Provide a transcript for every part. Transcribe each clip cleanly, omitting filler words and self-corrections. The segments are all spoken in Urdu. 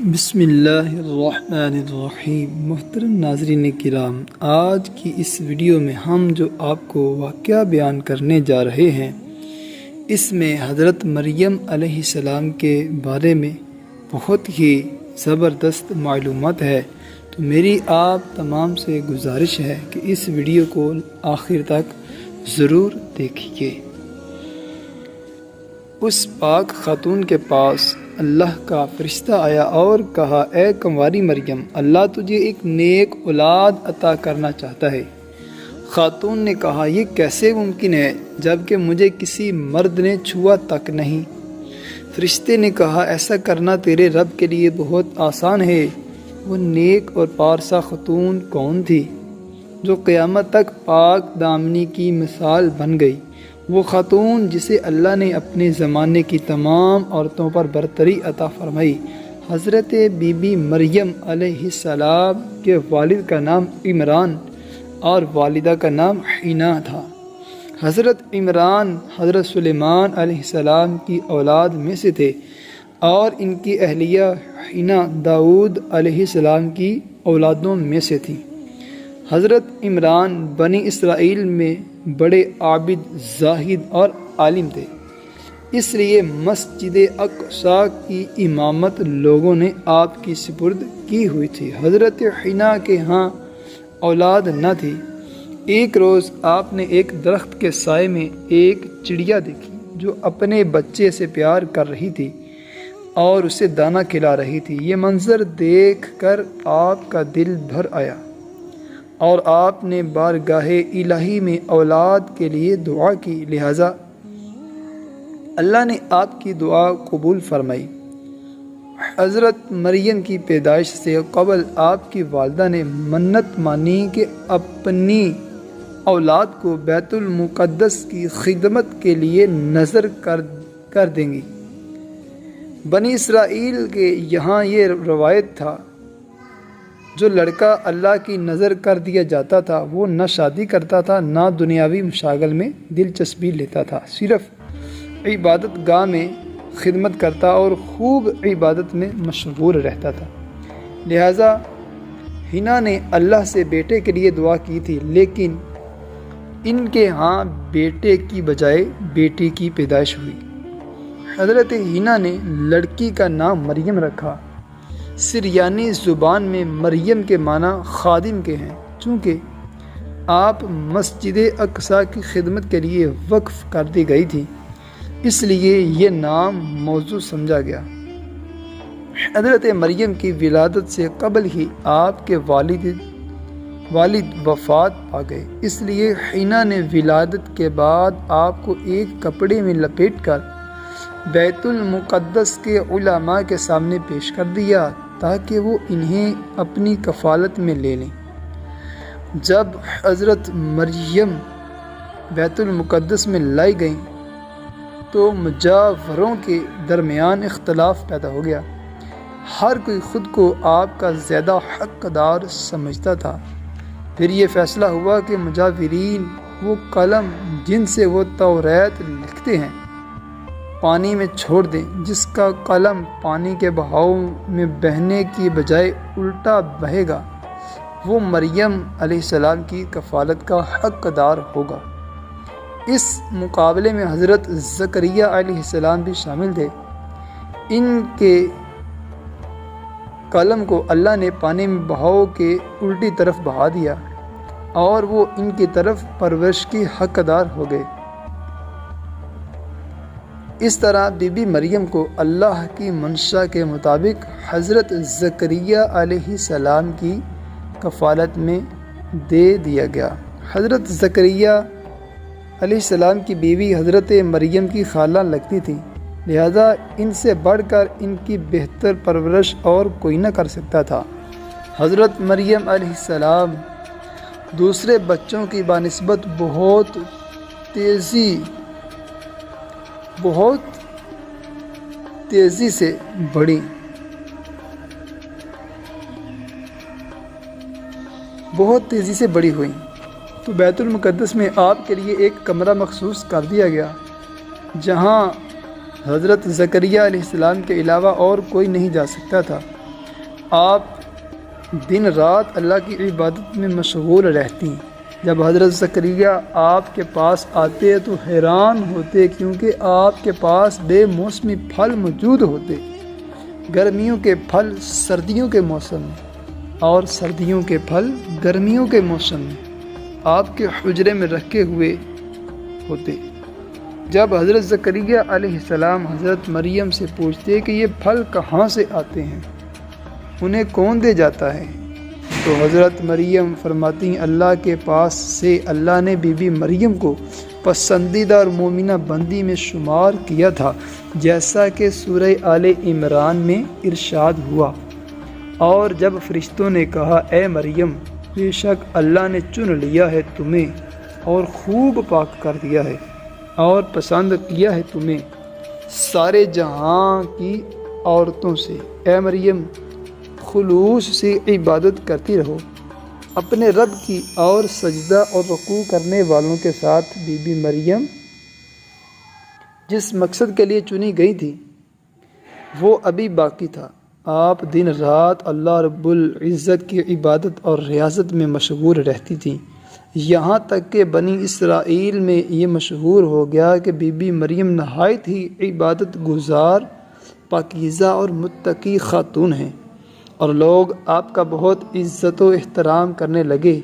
بسم اللہ الرحمن الرحیم۔ محترم ناظرین کرام، آج کی اس ویڈیو میں ہم جو آپ کو واقعہ بیان کرنے جا رہے ہیں، اس میں حضرت مریم علیہ السلام کے بارے میں بہت ہی زبردست معلومات ہے، تو میری آپ تمام سے گزارش ہے کہ اس ویڈیو کو آخر تک ضرور دیکھیے۔ اس پاک خاتون کے پاس اللہ کا فرشتہ آیا اور کہا، اے کنواری مریم، اللہ تجھے ایک نیک اولاد عطا کرنا چاہتا ہے۔ خاتون نے کہا، یہ کیسے ممکن ہے جبکہ مجھے کسی مرد نے چھوا تک نہیں؟ فرشتے نے کہا، ایسا کرنا تیرے رب کے لیے بہت آسان ہے۔ وہ نیک اور پارسا خاتون کون تھی جو قیامت تک پاک دامنی کی مثال بن گئی؟ وہ خاتون جسے اللہ نے اپنے زمانے کی تمام عورتوں پر برتری عطا فرمائی۔ حضرت بی بی مریم علیہ السلام کے والد کا نام عمران اور والدہ کا نام حنا تھا۔ حضرت عمران حضرت سلیمان علیہ السلام کی اولاد میں سے تھے اور ان کی اہلیہ حنا داؤد علیہ السلام کی اولادوں میں سے تھی۔ حضرت عمران بنی اسرائیل میں بڑے عابد، زاہد اور عالم تھے، اس لیے مسجد اقصیٰ کی امامت لوگوں نے آپ کی سپرد کی ہوئی تھی۔ حضرت حنا کے ہاں اولاد نہ تھی۔ ایک روز آپ نے ایک درخت کے سائے میں ایک چڑیا دیکھی جو اپنے بچے سے پیار کر رہی تھی اور اسے دانہ کھلا رہی تھی۔ یہ منظر دیکھ کر آپ کا دل بھر آیا اور آپ نے بارگاہ الہی میں اولاد کے لیے دعا کی، لہٰذا اللہ نے آپ کی دعا قبول فرمائی۔ حضرت مریم کی پیدائش سے قبل آپ کی والدہ نے منت مانی کہ اپنی اولاد کو بیت المقدس کی خدمت کے لیے نذر کر دیں گی۔ بنی اسرائیل کے یہاں یہ روایت تھا، جو لڑکا اللہ کی نذر کر دیا جاتا تھا وہ نہ شادی کرتا تھا نہ دنیاوی مشاغل میں دلچسپی لیتا تھا، صرف عبادت گاہ میں خدمت کرتا اور خوب عبادت میں مشغول رہتا تھا۔ لہٰذا حنا نے اللہ سے بیٹے کے لیے دعا کی تھی، لیکن ان کے ہاں بیٹے کی بجائے بیٹی کی پیدائش ہوئی۔ حضرت حنا نے لڑکی کا نام مریم رکھا۔ سریانی زبان میں مریم کے معنی خادم کے ہیں۔ چونکہ آپ مسجد اقصیٰ کی خدمت کے لیے وقف کر دی گئی تھی، اس لیے یہ نام موزوں سمجھا گیا۔ حضرت مریم کی ولادت سے قبل ہی آپ کے والد وفات پا گئے، اس لیے حنا نے ولادت کے بعد آپ کو ایک کپڑے میں لپیٹ کر بیت المقدس کے علماء کے سامنے پیش کر دیا تاکہ وہ انہیں اپنی کفالت میں لے لیں۔ جب حضرت مریم بیت المقدس میں لائی گئیں تو مجاوروں کے درمیان اختلاف پیدا ہو گیا۔ ہر کوئی خود کو آپ کا زیادہ حقدار سمجھتا تھا۔ پھر یہ فیصلہ ہوا کہ مجاورین وہ قلم جن سے وہ توریت لکھتے ہیں پانی میں چھوڑ دیں، جس کا قلم پانی کے بہاؤ میں بہنے کی بجائے الٹا بہے گا وہ مریم علیہ السلام کی کفالت کا حقدار ہوگا۔ اس مقابلے میں حضرت زکریا علیہ السلام بھی شامل تھے۔ ان کے قلم کو اللہ نے پانی میں بہاؤ کے الٹی طرف بہا دیا اور وہ ان کی طرف پرورش کی حقدار ہو گئے۔ اس طرح بی بی مریم کو اللہ کی منشا کے مطابق حضرت زکریا علیہ السلام کی کفالت میں دے دیا گیا۔ حضرت زکریا علیہ السلام کی بیوی حضرت مریم کی خالہ لگتی تھی، لہذا ان سے بڑھ کر ان کی بہتر پرورش اور کوئی نہ کر سکتا تھا۔ حضرت مریم علیہ السلام دوسرے بچوں کی بنسبت بہت تیزی سے بڑھی۔ ہوئیں تو بیت المقدس میں آپ کے لیے ایک کمرہ مخصوص کر دیا گیا جہاں حضرت زکریا علیہ السلام کے علاوہ اور کوئی نہیں جا سکتا تھا۔ آپ دن رات اللہ کی عبادت میں مشغول رہتی ہیں۔ جب حضرت زکریا آپ کے پاس آتے تو حیران ہوتے، کیونکہ آپ کے پاس بے موسمی پھل موجود ہوتے، گرمیوں کے پھل سردیوں کے موسم میں اور سردیوں کے پھل گرمیوں کے موسم میں آپ کے حجرے میں رکھے ہوئے ہوتے۔ جب حضرت زکریا علیہ السلام حضرت مریم سے پوچھتے کہ یہ پھل کہاں سے آتے ہیں، انہیں کون دے جاتا ہے، تو حضرت مریم فرماتی ہیں اللہ کے پاس سے اللہ نے بی بی مریم کو پسندیدہ اور مومنہ بندی میں شمار کیا تھا، جیسا کہ سورہ آل عمران میں ارشاد ہوا۔ اور جب فرشتوں نے کہا اے مریم، بے شک اللہ نے چن لیا ہے تمہیں اور خوب پاک کر دیا ہے اور پسند کیا ہے تمہیں سارے جہاں کی عورتوں سے، اے مریم خلوص سے عبادت کرتی رہو اپنے رب کی، اور سجدہ اور رکوع کرنے والوں کے ساتھ۔ بی بی مریم جس مقصد کے لیے چنی گئی تھی وہ ابھی باقی تھا۔ آپ دن رات اللہ رب العزت کی عبادت اور ریاضت میں مشغول رہتی تھیں، یہاں تک کہ بنی اسرائیل میں یہ مشہور ہو گیا کہ بی بی مریم نہایت ہی عبادت گزار، پاکیزہ اور متقی خاتون ہیں، اور لوگ آپ کا بہت عزت و احترام کرنے لگے۔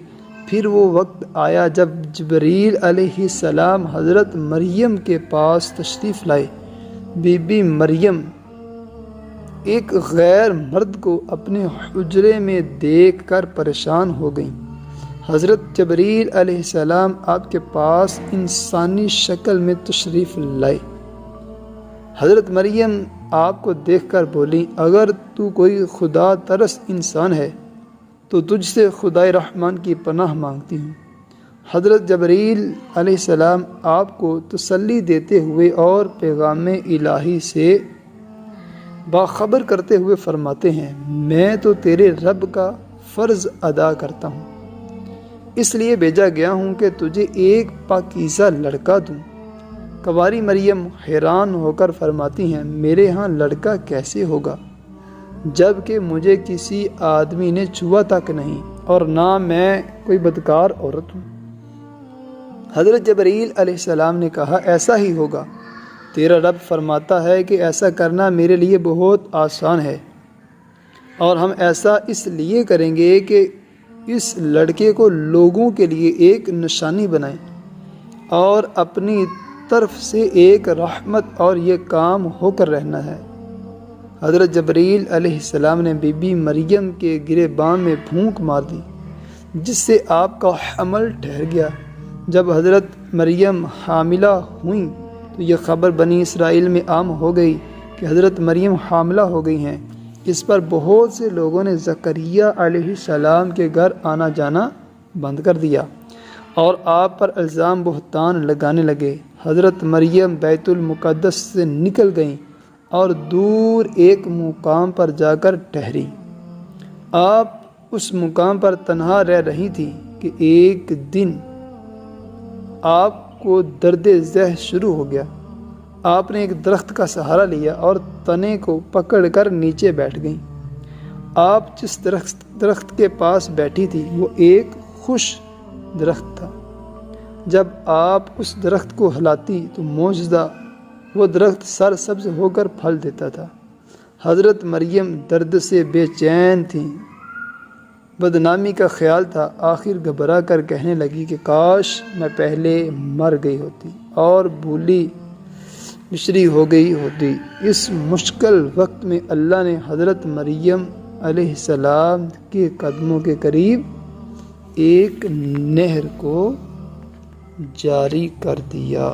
پھر وہ وقت آیا جب جبریل علیہ السلام حضرت مریم کے پاس تشریف لائے۔ بی بی مریم ایک غیر مرد کو اپنے حجرے میں دیکھ کر پریشان ہو گئیں۔ حضرت جبریل علیہ السلام آپ کے پاس انسانی شکل میں تشریف لائے۔ حضرت مریم آپ کو دیکھ کر بولی اگر تو کوئی خدا ترس انسان ہے تو تجھ سے خدائے رحمان کی پناہ مانگتی ہوں۔ حضرت جبریل علیہ السلام آپ کو تسلی دیتے ہوئے اور پیغام الہی سے باخبر کرتے ہوئے فرماتے ہیں میں تو تیرے رب کا فرض ادا کرتا ہوں، اس لیے بھیجا گیا ہوں کہ تجھے ایک پاکیزہ لڑکا دوں۔ کنواری مریم حیران ہو کر فرماتی ہیں میرے ہاں لڑکا کیسے ہوگا جب کہ مجھے کسی آدمی نے چھوا تک نہیں اور نہ میں کوئی بدکار عورت ہوں۔ حضرت جبریل علیہ السلام نے کہا ایسا ہی ہوگا، تیرا رب فرماتا ہے کہ ایسا کرنا میرے لیے بہت آسان ہے، اور ہم ایسا اس لیے کریں گے کہ اس لڑکے کو لوگوں کے لیے ایک نشانی بنائیں اور اپنی طرف سے ایک رحمت، اور یہ کام ہو کر رہنا ہے۔ حضرت جبریل علیہ السلام نے بی بی مریم کے گریبان میں پھونک مار دی، جس سے آپ کا حمل ٹھہر گیا۔ جب حضرت مریم حاملہ ہوئیں تو یہ خبر بنی اسرائیل میں عام ہو گئی کہ حضرت مریم حاملہ ہو گئی ہیں۔ اس پر بہت سے لوگوں نے زکریا علیہ السلام کے گھر آنا جانا بند کر دیا اور آپ پر الزام بہتان لگانے لگے۔ حضرت مریم بیت المقدس سے نکل گئیں اور دور ایک مقام پر جا کر ٹھہری۔ آپ اس مقام پر تنہا رہ رہی تھی کہ ایک دن آپ کو درد ذہ شروع ہو گیا۔ آپ نے ایک درخت کا سہارا لیا اور تنے کو پکڑ کر نیچے بیٹھ گئیں۔ آپ جس درخت کے پاس بیٹھی تھی وہ ایک خوش درخت تھا۔ جب آپ اس درخت کو ہلاتی تو معجزہ وہ درخت سرسبز ہو کر پھل دیتا تھا۔ حضرت مریم درد سے بے چین تھیں، بدنامی کا خیال تھا۔ آخر گھبرا کر کہنے لگی کہ کاش میں پہلے مر گئی ہوتی اور بھولی بچری ہو گئی ہوتی۔ اس مشکل وقت میں اللہ نے حضرت مریم علیہ السلام کے قدموں کے قریب ایک نہر کو جاری کر دیا۔